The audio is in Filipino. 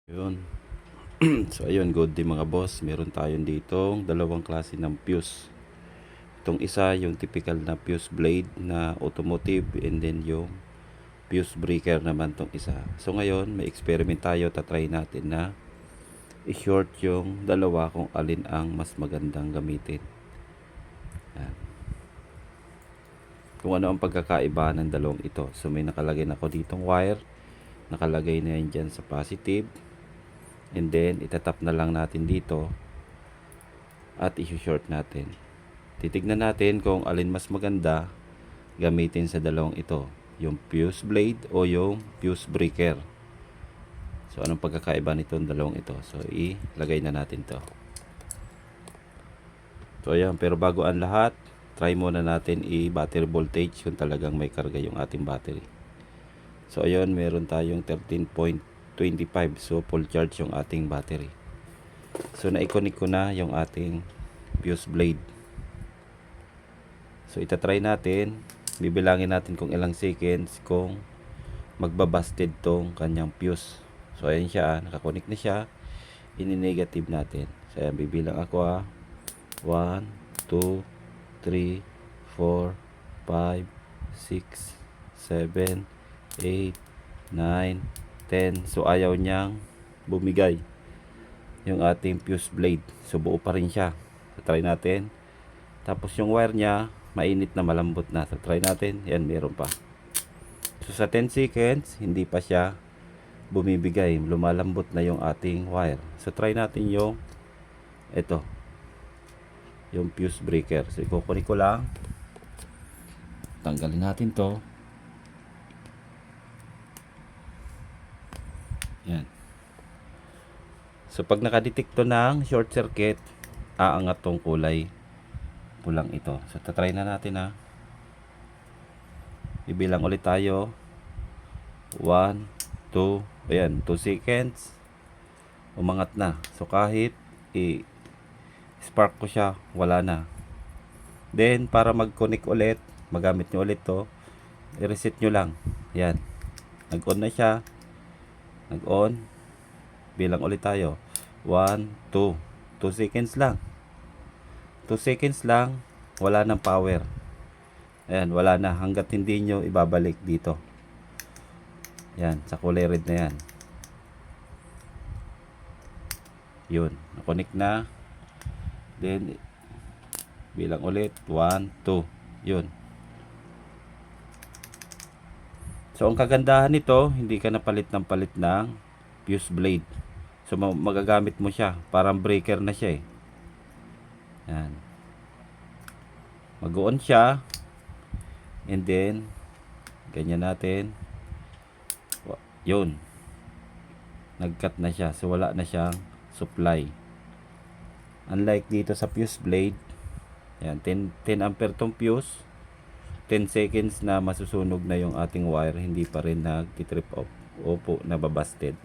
Yun. So ayun, good day mga boss. Meron tayong ditong dalawang klase ng fuse. Itong isa yung typical na fuse blade na automotive, and then yung fuse breaker naman tong isa. So ngayon may experiment tayo, tatry natin na i-short yung dalawa kung alin ang mas magandang gamitin. Yan. Kung ano ang pagkakaiba ng dalawang ito. So may nakalagay na ako ditong wire, nakalagay na yan dyan sa positive, and then itatap na lang natin dito at i-short natin. Titignan natin kung alin mas maganda gamitin sa dalawang ito, yung fuse blade o yung fuse breaker. So anong pagkakaiba nitong dalawang ito? So ilagay na natin to. So ayan, pero bago ang lahat, try muna natin i-battery voltage kung talagang may karga yung ating battery. So ayun, meron tayong 13.25, so full charge yung ating battery. So na-connect ko na yung ating fuse blade. So itatry natin, bibilangin natin kung ilang seconds kung magbabasted tong kanyang fuse. So ayan siya, nakakonik na siya, ini-negative natin. So ayan, bibilang ako 1, 2, 3, 4, 5, 6, 7, 8, 9, 10. So ayaw niyang bumigay yung ating fuse blade. So buo pa rin siya. So try natin. Tapos yung wire niya mainit na, malambot na. So try natin. Yan, meron pa. So sa 10 seconds hindi pa siya bumibigay, lumalambot na yung ating wire. So try natin yung ito, yung fuse breaker. So ikukunik ko lang, tanggalin natin to. Yan. So pag nakadetect to ng short circuit, aangat tong kulay pulang ito. So tatry na natin ibilang ulit tayo. 1, 2, ayan, 2 seconds, umangat na. So kahit spark ko siya, wala na. Then para mag-connect ulit, magamit nyo ulit to, i-reset nyo lang. Yan, nag-on na siya, nag-on. Bilang ulit tayo, 1, 2, 2 seconds lang. 2 seconds lang, wala nang power. Ayan, wala na hanggat hindi nyo ibabalik dito. Yan, sa kulay red na yan. Yun, na-connect na. Then bilang ulit, 1, 2. Yun. So ang kagandahan nito, hindi ka na palit ng fuse blade. So magagamit mo siya, parang breaker na siya eh. Yan. Mag-on siya. And then ganyan natin. Yun. Nag-cut na siya. So wala na siyang supply. Unlike dito sa fuse blade, yan, 10 ampere tong fuse. 10 seconds na masusunog na yung ating wire, hindi pa rin nag-trip off. Opo, nababasted.